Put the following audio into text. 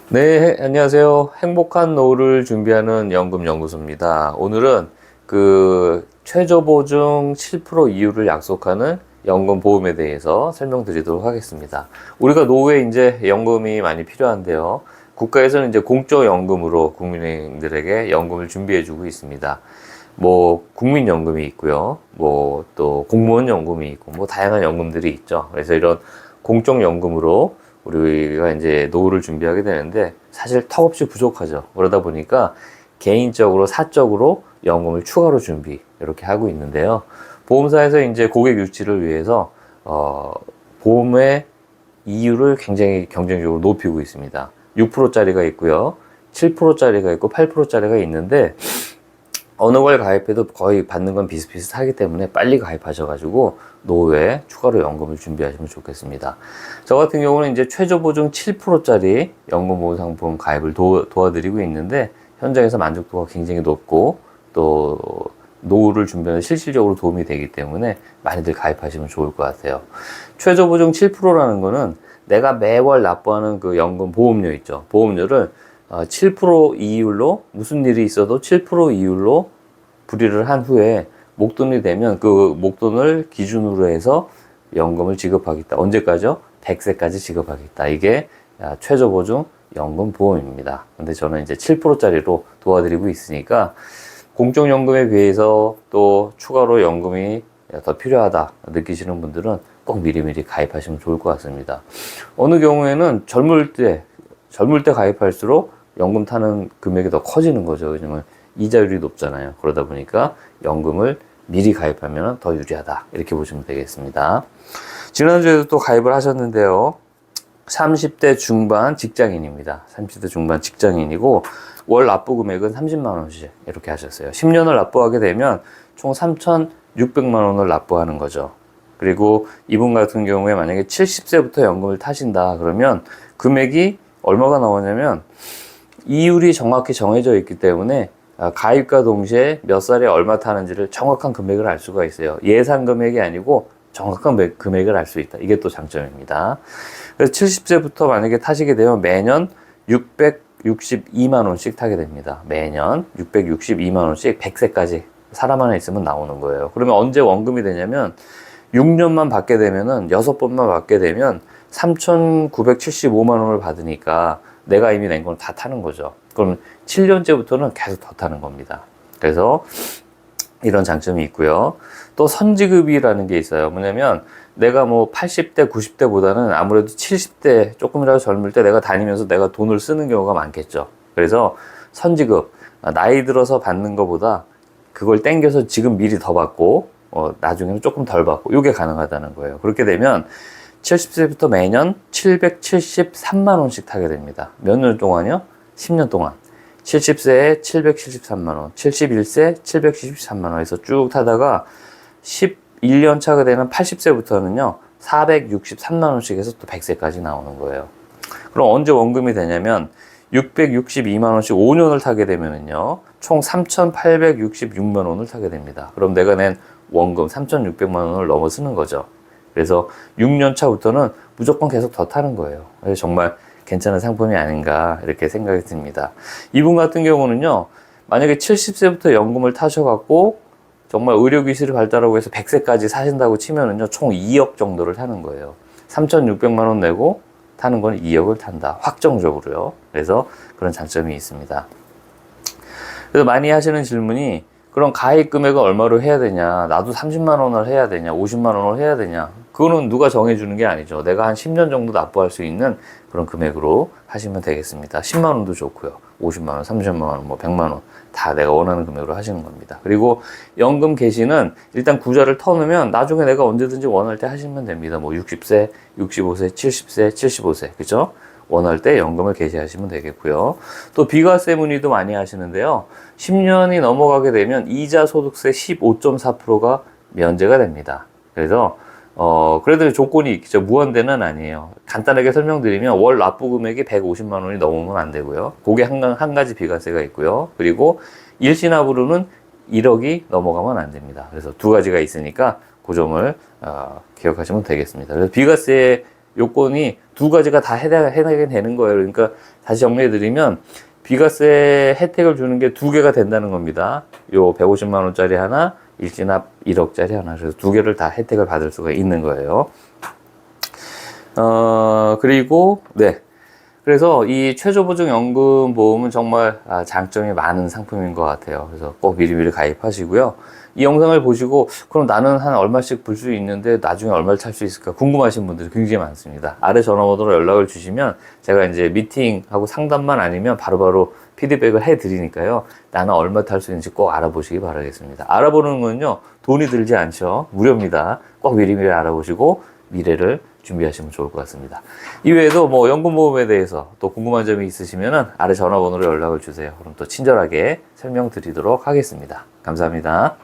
네, 안녕하세요. 행복한 노후를 준비하는 연금연구소입니다. 오늘은 최저보증 7% 이율을 약속하는 연금보험에 대해서 설명드리도록 하겠습니다. 우리가 노후에 이제 연금이 많이 필요한데요. 국가에서는 이제 공적연금으로 국민들에게 연금을 준비해주고 있습니다. 뭐, 국민연금이 있고요. 뭐, 또 공무원연금이 있고, 뭐, 다양한 연금들이 있죠. 그래서 이런 공적연금으로 우리가 이제 노후를 준비하게 되는데 사실 턱없이 부족하죠. 그러다 보니까 개인적으로 사적으로 연금을 추가로 준비 이렇게 하고 있는데요. 보험사에서 이제 고객 유치를 위해서 보험의 이율을 굉장히 경쟁적으로 높이고 있습니다. 6%짜리가 있고요. 7%짜리가 있고 8%짜리가 있는데 어느 걸 가입해도 거의 받는 건 비슷비슷하기 때문에 빨리 가입하셔가지고 노후에 추가로 연금을 준비하시면 좋겠습니다. 저 같은 경우는 이제 최저보증 7%짜리 연금보험상품 가입을 도와드리고 있는데 현장에서 만족도가 굉장히 높고 또 노후를 준비하는 실질적으로 도움이 되기 때문에 많이들 가입하시면 좋을 것 같아요. 최저보증 7%라는 거는 내가 매월 납부하는 그 연금 보험료 있죠. 보험료를 7% 이율로 무슨 일이 있어도 7% 이율로 불이를 한 후에 목돈이 되면 그 목돈을 기준으로 해서 연금을 지급하겠다. 언제까지요? 100세까지 지급하겠다. 이게 최저보증 연금 보험입니다. 근데 저는 이제 7%짜리로 도와드리고 있으니까 공적연금에 비해서 또 추가로 연금이 더 필요하다 느끼시는 분들은 꼭 미리미리 가입하시면 좋을 것 같습니다. 어느 경우에는 젊을 때 가입할수록 연금 타는 금액이 더 커지는 거죠. 왜냐면 이자율이 높잖아요. 그러다 보니까 연금을 미리 가입하면 더 유리하다. 이렇게 보시면 되겠습니다. 지난주에도 또 가입을 하셨는데요. 30대 중반 직장인입니다. 30대 중반 직장인이고 월 납부 금액은 30만 원씩 이렇게 하셨어요. 10년을 납부하게 되면 총 3,600만 원을 납부하는 거죠. 그리고 이분 같은 경우에 만약에 70세부터 연금을 타신다 그러면 금액이 얼마가 나오냐면 이율이 정확히 정해져 있기 때문에 가입과 동시에 몇 살에 얼마 타는지를 정확한 금액을 알 수가 있어요. 예상 금액이 아니고 정확한 금액을 알 수 있다. 이게 또 장점입니다. 그래서 70세부터 만약에 타시게 되면 매년 662만 원씩 타게 됩니다. 매년 662만 원씩 100세까지 사람 하나 있으면 나오는 거예요. 그러면 언제 원금이 되냐면 6년만 받게 되면은 6번만 받게 되면 3,975만 원을 받으니까 내가 이미 낸 건 다 타는 거죠. 그럼 7년째부터는 계속 더 타는 겁니다. 그래서 이런 장점이 있고요. 또 선지급이라는 게 있어요. 뭐냐면 내가 뭐 80대, 90대보다는 아무래도 70대 조금이라도 젊을 때 내가 다니면서 내가 돈을 쓰는 경우가 많겠죠. 그래서 선지급, 나이 들어서 받는 것보다 그걸 땡겨서 지금 미리 더 받고 나중에는 조금 덜 받고 이게 가능하다는 거예요. 그렇게 되면 70세부터 매년 773만 원씩 타게 됩니다. 몇 년 동안요? 10년 동안. 70세에 773만 원, 71세 773만 원에서 쭉 타다가 11년 차가 되는 80세부터는요, 463만 원씩 해서 또 100세까지 나오는 거예요. 그럼 언제 원금이 되냐면 662만 원씩 5년을 타게 되면은요, 총 3,866만 원을 타게 됩니다. 그럼 내가 낸 원금 3,600만 원을 넘어서는 거죠. 그래서 6년 차부터는 무조건 계속 더 타는 거예요. 그래서 정말 괜찮은 상품이 아닌가 이렇게 생각이 듭니다. 이분 같은 경우는요, 만약에 70세부터 연금을 타셔갖고 정말 의료기술이 발달하고 해서 100세까지 사신다고 치면은요, 총 2억 정도를 타는 거예요. 3,600만 원 내고 타는 건 2억을 탄다. 확정적으로요. 그래서 그런 장점이 있습니다. 그래서 많이 하시는 질문이 그럼 가입 금액은 얼마로 해야 되냐? 나도 30만 원을 해야 되냐? 50만 원을 해야 되냐? 그거는 누가 정해주는 게 아니죠. 내가 한 10년 정도 납부할 수 있는 그런 금액으로 하시면 되겠습니다. 10만 원도 좋고요. 50만 원, 30만 원, 뭐 100만 원 다 내가 원하는 금액으로 하시는 겁니다. 그리고 연금 개시는 일단 구자를 터놓으면 나중에 내가 언제든지 원할 때 하시면 됩니다. 뭐 60세, 65세, 70세, 75세. 그죠? 원할 때 연금을 개시하시면 되겠고요. 또 비과세 문의도 많이 하시는데요. 10년이 넘어가게 되면 이자 소득세 15.4%가 면제가 됩니다. 그래서 그래도 조건이 있죠. 무한대는 아니에요. 간단하게 설명드리면 월 납부 금액이 150만 원이 넘으면 안 되고요. 그게 한 가지 비과세가 있고요. 그리고 일시납으로는 1억이 넘어가면 안 됩니다. 그래서 두 가지가 있으니까 그 점을 기억하시면 되겠습니다. 그래서 비과세 요건이 두 가지가 다 해당이 되는 거예요. 그러니까 다시 정리해드리면 비과세 혜택을 주는 게 두 개가 된다는 겁니다. 요 150만 원짜리 하나, 일시납 1억짜리 하나. 그래서 두 개를 다 혜택을 받을 수가 있는 거예요. 그리고, 네. 그래서 이 최저보증연금 보험은 정말 장점이 많은 상품인 것 같아요. 그래서 꼭 미리미리 가입하시고요. 이 영상을 보시고 그럼 나는 한 얼마씩 불 수 있는데 나중에 얼마를 찰 수 있을까 궁금하신 분들이 굉장히 많습니다. 아래 전화번호로 연락을 주시면 제가 이제 미팅하고 상담만 아니면 바로바로 피드백을 해드리니까요. 나는 얼마 탈 수 있는지 꼭 알아보시기 바라겠습니다. 알아보는 건요. 돈이 들지 않죠. 무료입니다. 꼭 미리미리 알아보시고 미래를 준비하시면 좋을 것 같습니다. 이외에도 뭐 연금보험에 대해서 또 궁금한 점이 있으시면 아래 전화번호로 연락을 주세요. 그럼 또 친절하게 설명드리도록 하겠습니다. 감사합니다.